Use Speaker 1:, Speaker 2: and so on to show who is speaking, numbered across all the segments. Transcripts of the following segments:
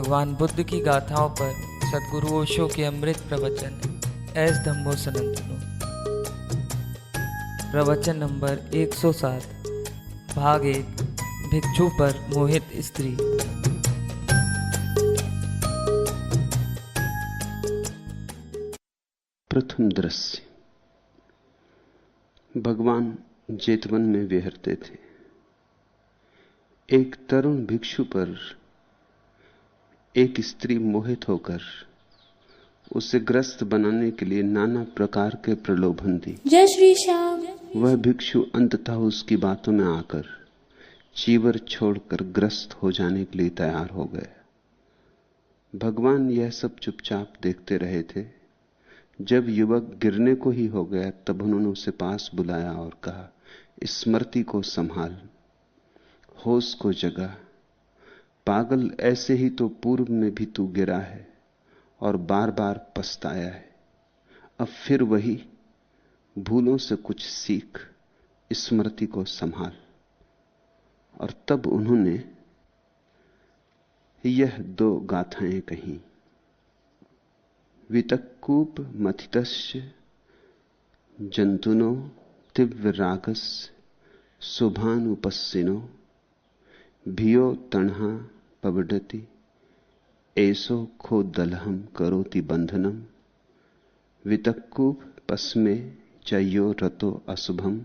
Speaker 1: भगवान बुद्ध की गाथाओं पर सद्गुरु ओशो के अमृत प्रवचन एस धम्मो सनातनो। प्रवचन नंबर 107, भाग 1, भिक्षु पर मोहित स्त्री।
Speaker 2: प्रथम दृश्य। भगवान जेतवन में विहरते थे। एक तरुण भिक्षु पर एक स्त्री मोहित होकर उसे ग्रस्त बनाने के लिए नाना प्रकार के प्रलोभन दी।
Speaker 3: जय श्री श्याम।
Speaker 2: वह भिक्षु अंततः उसकी बातों में आकर चीवर छोड़कर ग्रस्त हो जाने के लिए तैयार हो गया। भगवान यह सब चुपचाप देखते रहे थे। जब युवक गिरने को ही हो गया तब उन्होंने उसे पास बुलाया और कहा, स्मृति को संभाल, होश को जगा। पागल, ऐसे ही तो पूर्व में भी तू गिरा है और बार बार पछताया है। अब फिर वही भूलों से कुछ सीख, स्मृति को संभाल। और तब उन्होंने यह दो गाथाएं कही। वितक्कूप मथितस्य जंतुनो तीव्र रागस शुभानुपस्सिनो भियो तण्हा पवडति ऐसो खो दलहम करोति बंधनम वितक्कूप पस्मे चयो रतो अशुभम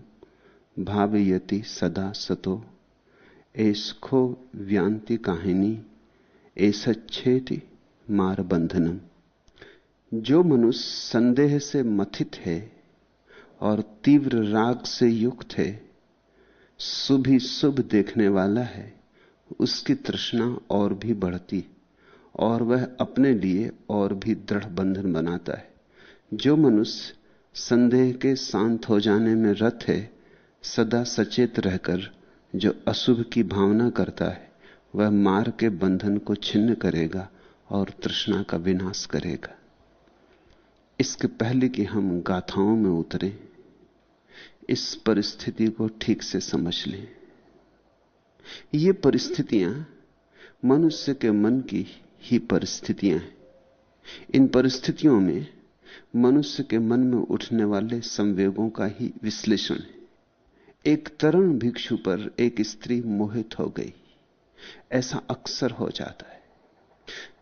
Speaker 2: भावयति सदा सतो ऐसखो व्यांति काहिनी ऐसच्छेति मार बंधनम। जो मनुष्य संदेह से मथित है और तीव्र राग से युक्त है, शुभ ही शुभ देखने वाला है, उसकी तृष्णा और भी बढ़ती और वह अपने लिए और भी दृढ़ बंधन बनाता है। जो मनुष्य संदेह के शांत हो जाने में रत है, सदा सचेत रहकर जो अशुभ की भावना करता है, वह मार के बंधन को छिन्न करेगा और तृष्णा का विनाश करेगा। इसके पहले कि हम गाथाओं में उतरें, इस परिस्थिति को ठीक से समझ लें। ये परिस्थितियां मनुष्य के मन की ही परिस्थितियां हैं। इन परिस्थितियों में मनुष्य के मन में उठने वाले संवेगों का ही विश्लेषण है। एक तरुण भिक्षु पर एक स्त्री मोहित हो गई। ऐसा अक्सर हो जाता है।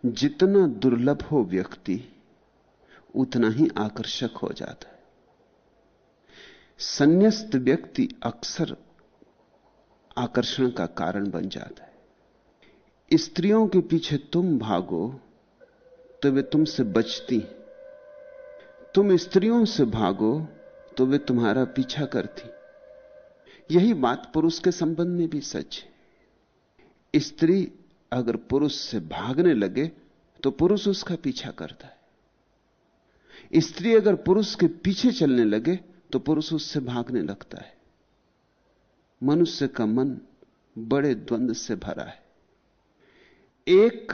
Speaker 2: जितना दुर्लभ हो व्यक्ति, उतना ही आकर्षक हो जाता है। संन्यस्त व्यक्ति अक्सर आकर्षण का कारण बन जाता है। स्त्रियों के पीछे तुम भागो तो वे तुमसे बचती, तुम स्त्रियों से भागो तो वे तुम्हारा पीछा करती। यही बात पुरुष के संबंध में भी सच है। स्त्री अगर पुरुष से भागने लगे तो पुरुष उसका पीछा करता है। स्त्री अगर पुरुष के पीछे चलने लगे तो पुरुष उससे भागने लगता है। मनुष्य का मन बड़े द्वंद्व से भरा है। एक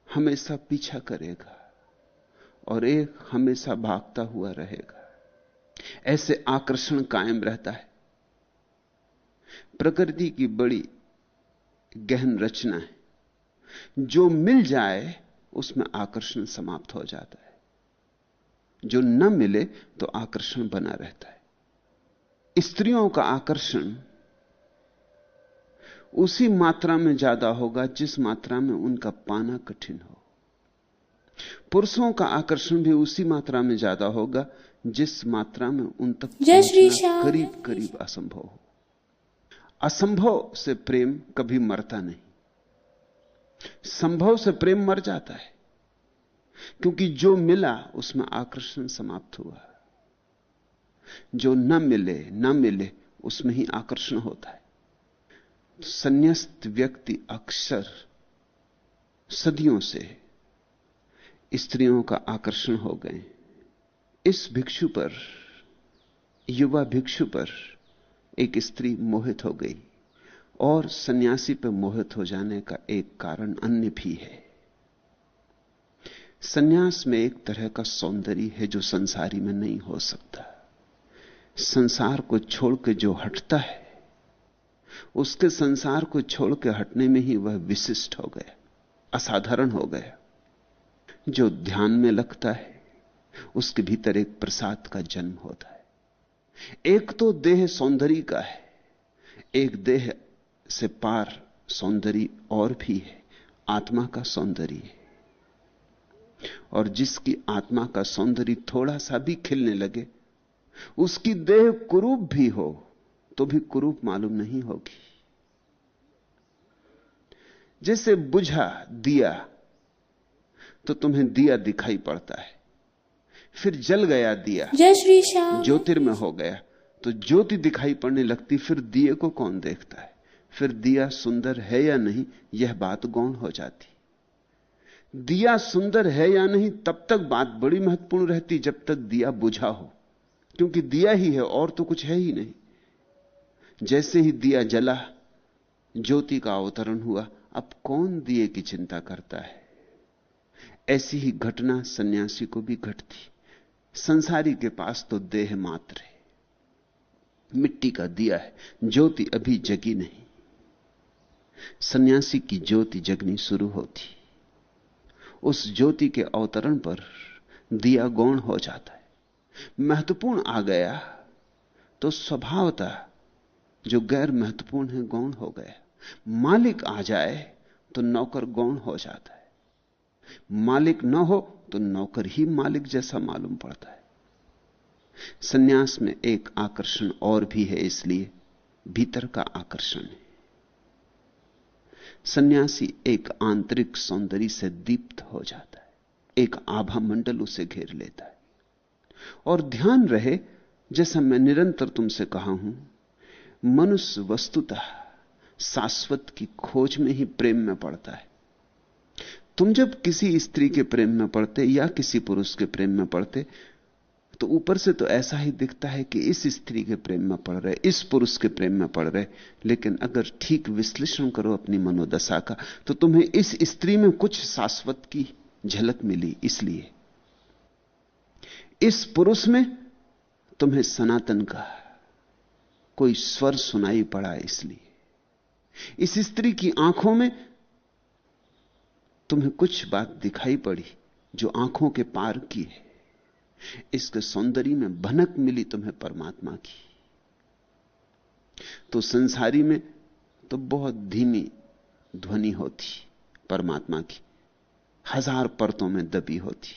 Speaker 2: हमेशा पीछा करेगा और एक हमेशा भागता हुआ रहेगा। ऐसे आकर्षण कायम रहता है। प्रकृति की बड़ी गहन रचना है। जो मिल जाए उसमें आकर्षण समाप्त हो जाता है, जो न मिले तो आकर्षण बना रहता है। स्त्रियों का आकर्षण उसी मात्रा में ज्यादा होगा जिस मात्रा में उनका पाना कठिन हो। पुरुषों का आकर्षण भी उसी मात्रा में ज्यादा होगा जिस मात्रा में उन तक पहुंचना करीब करीब असंभव हो। असंभव से प्रेम कभी मरता नहीं, संभव से प्रेम मर जाता है, क्योंकि जो मिला उसमें आकर्षण समाप्त हुआ। जो न मिले उसमें ही आकर्षण होता है। संन्यस्त व्यक्ति अक्सर सदियों से स्त्रियों का आकर्षण हो गए। इस भिक्षु पर, युवा भिक्षु पर एक स्त्री मोहित हो गई और सन्यासी पर मोहित हो जाने का एक कारण अन्य भी है। सन्यास में एक तरह का सौंदर्य है जो संसारी में नहीं हो सकता। संसार को छोड़ के जो हटता है, उसके संसार को छोड़ के हटने में ही वह विशिष्ट हो गया। असाधारण हो गया। जो ध्यान में लगता है उसके भीतर एक प्रसाद का जन्म होता है। एक तो देह सौंदर्य का है, एक देह से पार सौंदर्य और भी है, आत्मा का सौंदर्य है। और जिसकी आत्मा का सौंदर्य थोड़ा सा भी खिलने लगे, उसकी देह कुरूप भी हो तो भी कुरूप मालूम नहीं होगी। जैसे बुझा दिया तो तुम्हें दिया दिखाई पड़ता है, फिर जल गया दिया,
Speaker 3: जय श्री श्याम।
Speaker 2: ज्योतिर्मय हो गया तो ज्योति दिखाई पड़ने लगती, फिर दिए को कौन देखता है? फिर दिया सुंदर है या नहीं यह बात गौण हो जाती। दिया सुंदर है या नहीं तब तक बात बड़ी महत्वपूर्ण रहती जब तक दिया बुझा हो, क्योंकि दिया ही है और तो कुछ है ही नहीं। जैसे ही दिया जला, ज्योति का अवतरण हुआ, अब कौन दिए की चिंता करता है? ऐसी ही घटना सन्यासी को भी घटती। संसारी के पास तो देह मात्र है, मिट्टी का दिया है, ज्योति अभी जगी नहीं। सन्यासी की ज्योति जगनी शुरू होती, उस ज्योति के अवतरण पर दिया गौण हो जाता है। महत्वपूर्ण आ गया तो स्वभावतः जो गैर महत्वपूर्ण है गौण हो गया। मालिक आ जाए तो नौकर गौण हो जाता है, मालिक न हो तो नौकर ही मालिक जैसा मालूम पड़ता है। सन्यास में एक आकर्षण और भी है, इसलिए भीतर का आकर्षण है। सन्यासी एक आंतरिक सौंदर्य से दीप्त हो जाता है, एक आभा मंडल उसे घेर लेता है। और ध्यान रहे, जैसा मैं निरंतर तुमसे कहा हूं, मनुष्य वस्तुतः शाश्वत की खोज में ही प्रेम में पड़ता है। तुम जब किसी स्त्री के प्रेम में पड़ते या किसी पुरुष के प्रेम में पड़ते तो ऊपर से तो ऐसा ही दिखता है कि इस स्त्री के प्रेम में पड़ रहे, इस पुरुष के प्रेम में पड़ रहे। लेकिन अगर ठीक विश्लेषण करो अपनी मनोदशा का तो तुम्हें इस स्त्री में कुछ शाश्वत की झलक मिली, इसलिए इस पुरुष में तुम्हें सनातन का कोई स्वर सुनाई पड़ा, इसलिए इस स्त्री की आंखों में तुम्हें कुछ बात दिखाई पड़ी जो आंखों के पार की है। इसके सौंदर्य में भनक मिली तुम्हें परमात्मा की। तो संसारी में तो बहुत धीमी ध्वनि होती परमात्मा की, हजार परतों में दबी होती।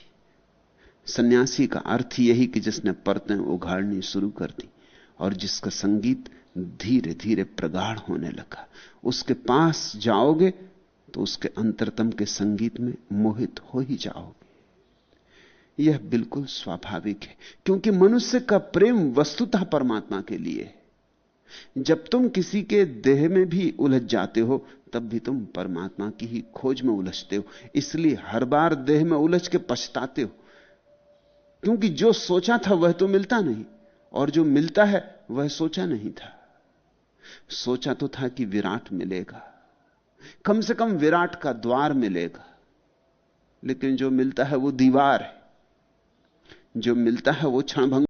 Speaker 2: सन्यासी का अर्थ यही कि जिसने परतें उघाड़नी शुरू कर दी और जिसका संगीत धीरे धीरे प्रगाढ़ होने लगा, उसके पास जाओगे तो उसके अंतरतम के संगीत में मोहित हो ही जाओगे। यह बिल्कुल स्वाभाविक है, क्योंकि मनुष्य का प्रेम वस्तुतः परमात्मा के लिए है। जब तुम किसी के देह में भी उलझ जाते हो तब भी तुम परमात्मा की ही खोज में उलझते हो। इसलिए हर बार देह में उलझ के पछताते हो, क्योंकि जो सोचा था वह तो मिलता नहीं, और जो मिलता है वह सोचा नहीं था। सोचा तो था कि विराट मिलेगा, कम से कम विराट का द्वार मिलेगा, लेकिन जो मिलता है वो दीवार है, जो मिलता है वो क्षणभंग